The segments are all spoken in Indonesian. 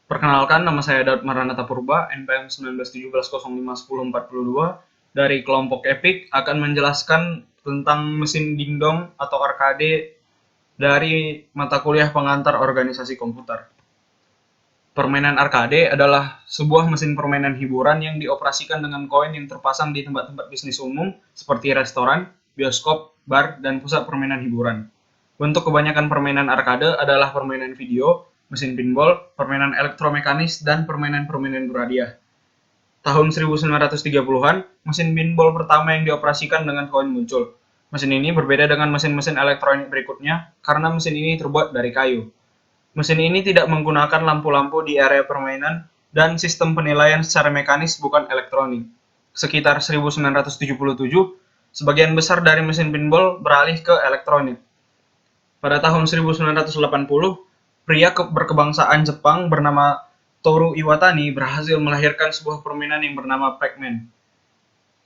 Perkenalkan, nama saya Daud Maranatha Purba, NPM 1917051042 dari kelompok Epic akan menjelaskan tentang mesin dingdong atau arcade dari mata kuliah pengantar organisasi komputer. Permainan arcade adalah sebuah mesin permainan hiburan yang dioperasikan dengan koin yang terpasang di tempat-tempat bisnis umum seperti restoran, bioskop, bar, dan pusat permainan hiburan. Bentuk kebanyakan permainan arcade adalah permainan video, mesin pinball, permainan elektromekanis, dan permainan-permainan berhadiah. Tahun 1930-an, mesin pinball pertama yang dioperasikan dengan koin muncul. Mesin ini berbeda dengan mesin-mesin elektronik berikutnya karena mesin ini terbuat dari kayu. Mesin ini tidak menggunakan lampu-lampu di area permainan dan sistem penilaian secara mekanis bukan elektronik. Sekitar 1977, sebagian besar dari mesin pinball beralih ke elektronik. Pada tahun 1980, pria berkebangsaan Jepang bernama Toru Iwatani berhasil melahirkan sebuah permainan yang bernama Pac-Man.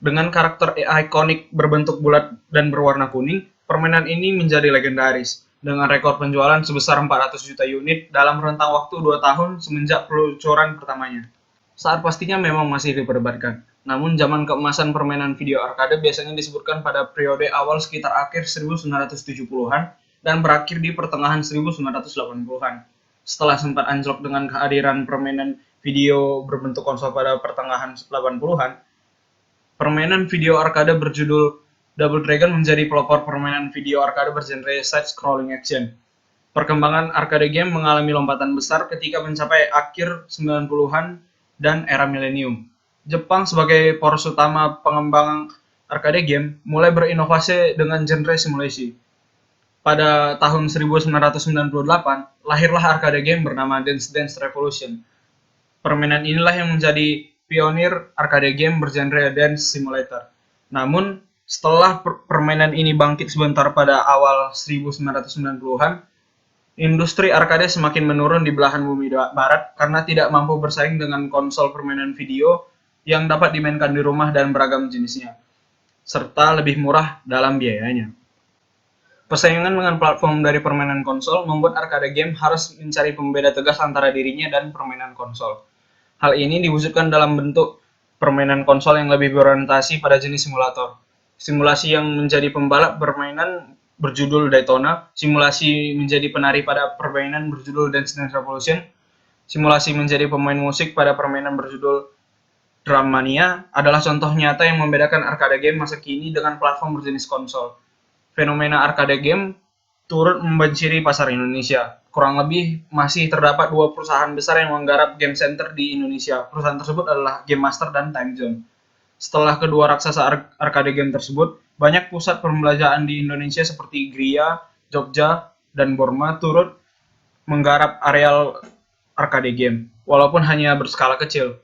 Dengan karakter ikonik berbentuk bulat dan berwarna kuning, permainan ini menjadi legendaris, dengan rekor penjualan sebesar 400 juta unit dalam rentang waktu 2 tahun semenjak peluncuran pertamanya. Saat pastinya memang masih diperdebatkan, namun zaman keemasan permainan video arcade biasanya disebutkan pada periode awal sekitar akhir 1970-an dan berakhir di pertengahan 1980-an. Setelah sempat anjlok dengan kehadiran permainan video berbentuk konsol pada pertengahan 80-an, permainan video arcade berjudul Double Dragon menjadi pelopor permainan video arcade bergenre side-scrolling action. Perkembangan arcade game mengalami lompatan besar ketika mencapai akhir 90-an dan era milenium. Jepang sebagai poros utama pengembangan arcade game mulai berinovasi dengan genre simulasi. Pada tahun 1998, lahirlah arcade game bernama Dance Dance Revolution. Permainan inilah yang menjadi pionir arcade game bergenre dance simulator. Namun, setelah permainan ini bangkit sebentar pada awal 1990-an, industri arcade semakin menurun di belahan bumi barat karena tidak mampu bersaing dengan konsol permainan video yang dapat dimainkan di rumah dan beragam jenisnya, serta lebih murah dalam biayanya. Persaingan dengan platform dari permainan konsol membuat arcade game harus mencari pembeda tegas antara dirinya dan permainan konsol. Hal ini diwujudkan dalam bentuk permainan konsol yang lebih berorientasi pada jenis simulator. Simulasi yang menjadi pembalap permainan berjudul Daytona, simulasi menjadi penari pada permainan berjudul Dance Dance Revolution, simulasi menjadi pemain musik pada permainan berjudul Drum Mania adalah contoh nyata yang membedakan arcade game masa kini dengan platform berjenis konsol. Fenomena arcade game turut membanjiri pasar Indonesia. Kurang lebih masih terdapat 2 perusahaan besar yang menggarap game center di Indonesia. Perusahaan tersebut adalah Game Master dan Time Zone. Setelah kedua raksasa arcade game tersebut, banyak pusat perbelanjaan di Indonesia seperti Gria, Jogja, dan Borma turut menggarap areal arcade game, walaupun hanya berskala kecil.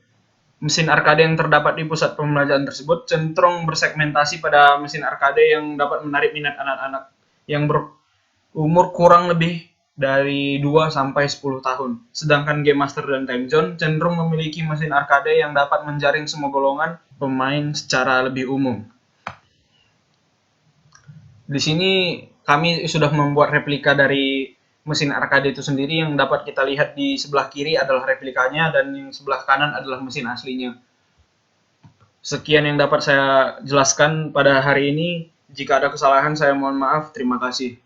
Mesin arcade yang terdapat di pusat perbelanjaan tersebut cenderung bersegmentasi pada mesin arcade yang dapat menarik minat anak-anak yang berumur kurang lebih dari 2-10 tahun. Sedangkan Game Master dan Time Zone cenderung memiliki mesin arcade yang dapat menjaring semua golongan pemain secara lebih umum. Di sini kami sudah membuat replika dari mesin arcade itu sendiri. Yang dapat kita lihat di sebelah kiri adalah replikanya dan yang sebelah kanan adalah mesin aslinya. Sekian yang dapat saya jelaskan pada hari ini. Jika ada kesalahan saya mohon maaf. Terima kasih.